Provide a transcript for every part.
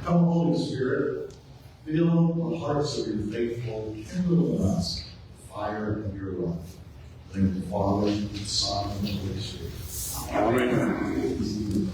Come, Holy Spirit, fill the hearts of your faithful, kindle in us the fire of your love. In the name of the Father, and the Son, and the Holy Spirit. Amen.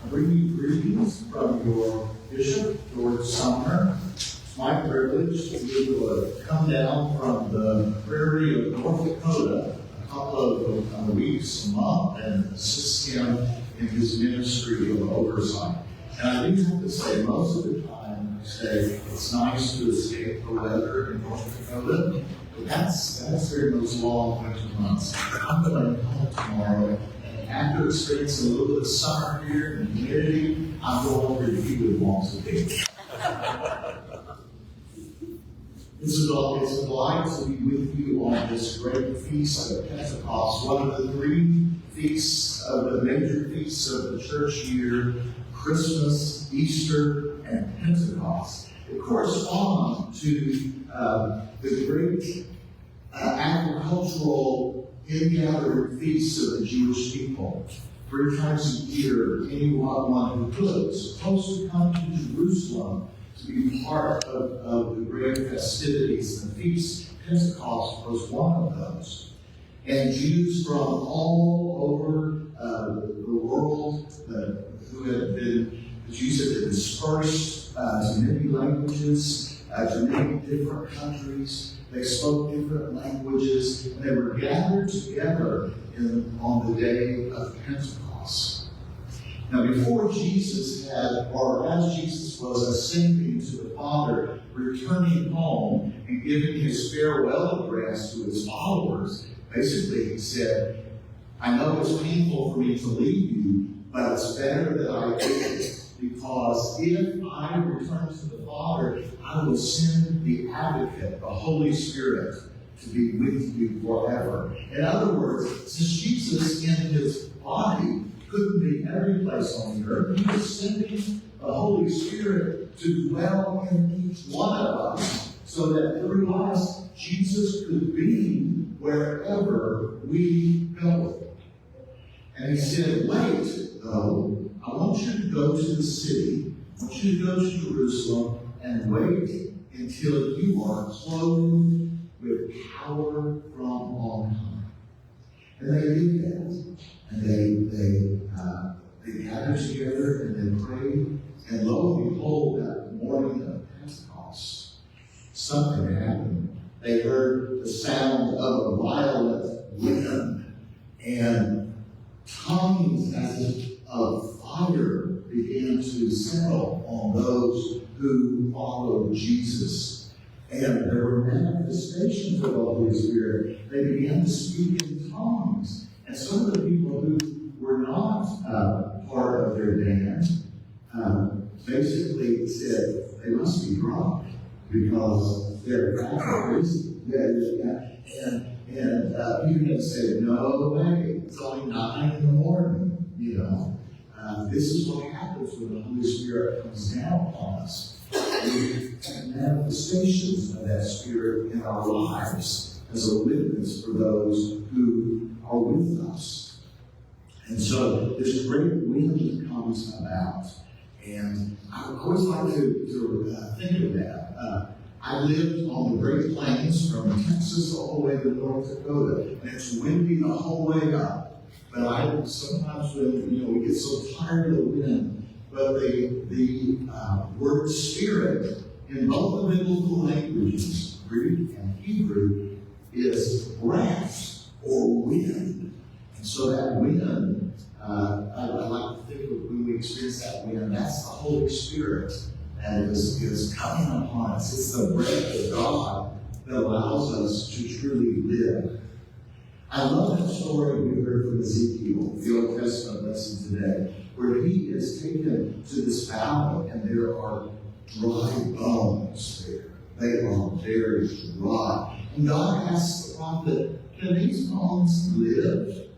I bring you greetings from your Bishop, George Sumner. It's my privilege to be able to come down from the prairie of North Dakota a couple of weeks, a month, and assist him in his ministry of oversight. And I do have to say, most of the time, I say it's nice to escape the weather in North Dakota, but that's during those long winter months. I'm going to come tomorrow, and after experiencing a little bit of summer here and humidity, I'm going where he would want to be. It's a delight to be with you on this great feast of Pentecost, one of the three feasts of the major feasts of the church year: Christmas, Easter, and Pentecost. It corresponds to the great agricultural in-gathering feasts of the Jewish people. 3 times a year, anyone who could was supposed to come to Jerusalem to be part of the great festivities and feasts. Pentecost was one of those. And Jews from all over the world Jews had been dispersed to many languages, to many different countries. They spoke different languages, and they were gathered together on the day of Pentecost. Now, before Jesus as Jesus was ascending to the Father, returning home and giving his farewell address to his followers, basically he said, I know it's painful for me to leave you, but it's better that I do, because if I return to the Father, I will send the Advocate, the Holy Spirit, to be with you forever. In other words, since Jesus in his body couldn't be every place on the earth, he was sending the Holy Spirit to dwell in each one of us, so that through us, Jesus could be wherever we go. And he said, wait, though, I want you to go to the city, I want you to go to Jerusalem, and wait until you are clothed with power from on high. And they did that. And they gathered together and they prayed. And lo and behold, that morning of Pentecost, something happened. They heard the sound of a violent wind, and tongues as if of fire began to settle on those who followed Jesus. And there were manifestations of the Holy Spirit. They began to speak in tongues. And some of the people who were not part of their band basically said they must be drunk, because they're crazy. And people said, no way, it's only 9 in the morning, This is what happens when the Holy Spirit comes down upon us. We have manifestations of that Spirit in our lives as a witness for those who are with us. And so this great wind comes about. And I would always like to think of that. I lived on the Great Plains from Texas all the way to North Dakota, and it's windy the whole way up. But I sometimes, when we get so tired of the wind, but the word Spirit in both the biblical languages, Greek and Hebrew, is breath or wind. And so that wind, I like to think of when we experience that wind, that's the Holy Spirit that is coming upon us. It's the breath of God that allows us to truly live. I love that story we heard from Ezekiel, the Old Testament lesson today, where he is taken to this valley and there are dry bones there. They are very dry. And God asks the prophet, can these bones live?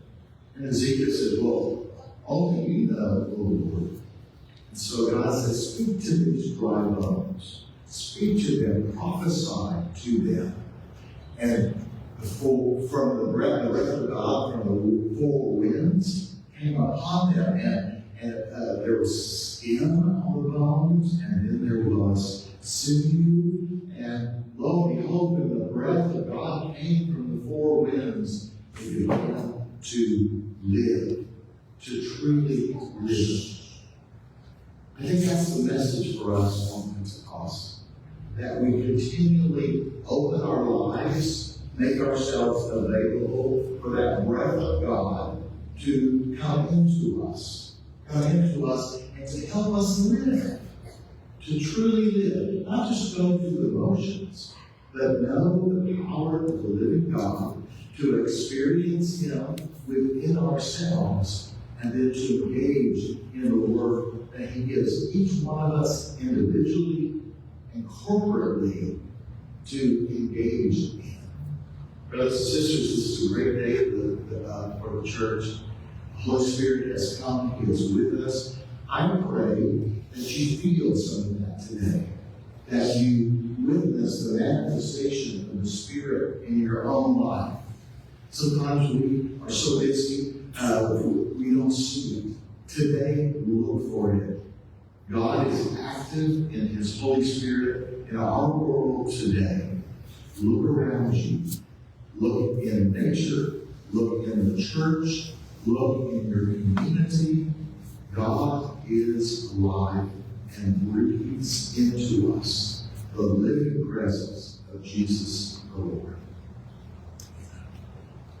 And Ezekiel says, well, only you know, O Lord. And so God says, speak to these dry bones. Speak to them, prophesy to them. And from the breath of God, from the four winds, came upon them. and there was skin on the bones, and then there was sinew, and lo and behold, when the breath of God came from the four winds, they began to live, to truly live. I think that's the message for us on Pentecost, that we continually open our lives, make ourselves available for that breath of God to come into us, and to help us live, to truly live, not just go through the motions, but know the power of the living God, to experience Him within ourselves, and then to engage in the work that He gives each one of us individually and corporately to engage in. Brothers and sisters, this is a great day for the church. The Holy Spirit has come, He is with us. I pray that you feel some of that today, that you witness the manifestation of the Spirit in your own life. Sometimes we are so busy, we don't see it. Today, look for it. God is active in His Holy Spirit in our world today. Look around you. Look in nature. Look in the church. Look in your community. God is alive and breathes into us the living presence of Jesus the Lord.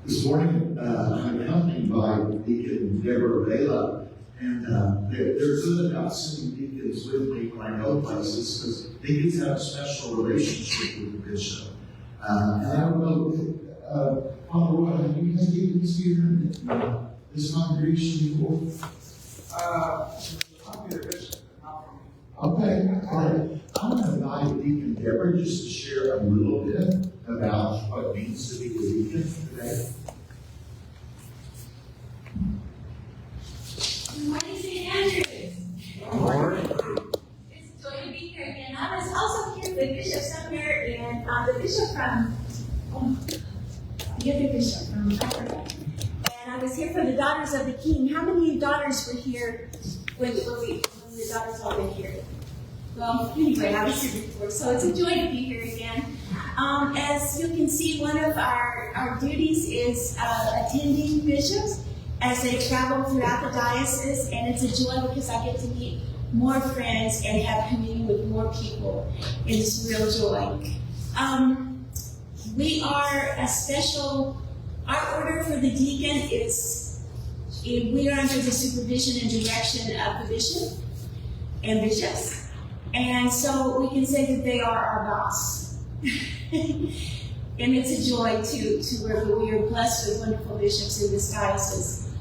This morning, I'm accompanied by Deacon Deborah Vela, and they're good about sending deacons with me when I go places, because deacons have a special relationship with the bishop. And I don't know, Father Roy, have you had deacons here in this congregation before? I'll be the bishop, not from me. Okay, all right. I'm going to invite Deacon Deborah just to share a little bit about what it means to be a deacon today. Good morning, St. Andrews. Good morning. It's a joy to be here again. I was also here with Bishop Sumner and the bishop from, the other bishop from Africa. And I was here for the Daughters of the King. How many daughters were here when the daughters all been here? Well, anyway, I was here before, so it's a joy to be here again. As you can see, one of our duties is attending bishops as they travel throughout the diocese, and it's a joy because I get to meet more friends and have communion with more people. It's real joy. We are a special, our order for the deacon is, we are under the supervision and direction of the bishop and bishops. And so we can say that they are our boss. And it's a joy to work with. We are blessed with wonderful bishops in this diocese.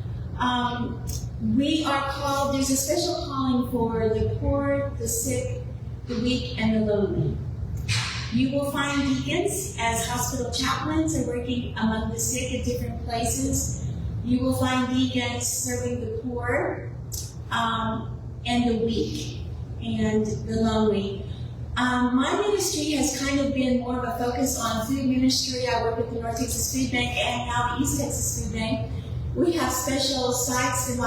We are called, there's a special calling for the poor, the sick, the weak, and the lonely. You will find deacons as hospital chaplains and working among the sick at different places. You will find deacons serving the poor, and the weak, and the lonely. My ministry has kind of been more of a focus on food ministry. I work with the North Texas Food Bank and now the East Texas Food Bank. We have special sites in the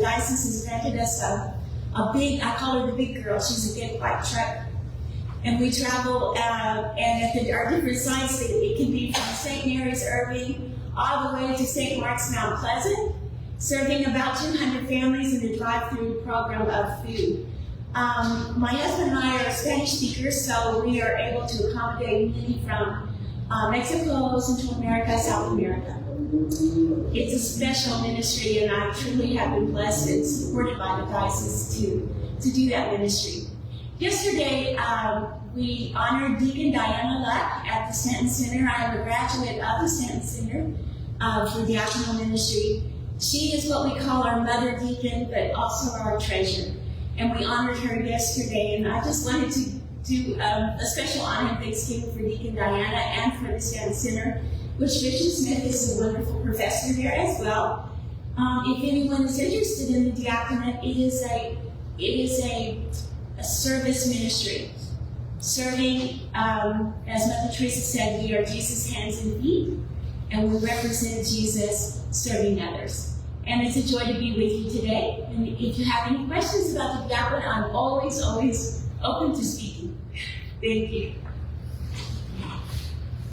diocese has granted us a big, I call her the big girl. She's a big white truck. And we travel, and at our different sites, it can be from St. Mary's, Irving, all the way to St. Mark's, Mount Pleasant, serving about 200 families in a drive-through program of food. My husband and I are Spanish speakers, so we are able to accommodate many from Mexico, Central America, South America. It's a special ministry, and I truly have been blessed and supported by the diocese to do that ministry. Yesterday, we honored Deacon Diana Luck at the Stanton Center. I am a graduate of the Stanton Center for diaconal ministry. She is what we call our mother deacon, but also our treasure. And we honored her yesterday, and I just wanted to do a special honor and thanksgiving for Deacon Diana and for the Stanton Center, which Bishop Smith is a wonderful professor there as well. If anyone is interested in the diaconate, it is a service ministry. Serving, as Mother Teresa said, we are Jesus' hands and feet, and we represent Jesus serving others. And it's a joy to be with you today. And if you have any questions about the chaplain, I'm always open to speaking. Thank you.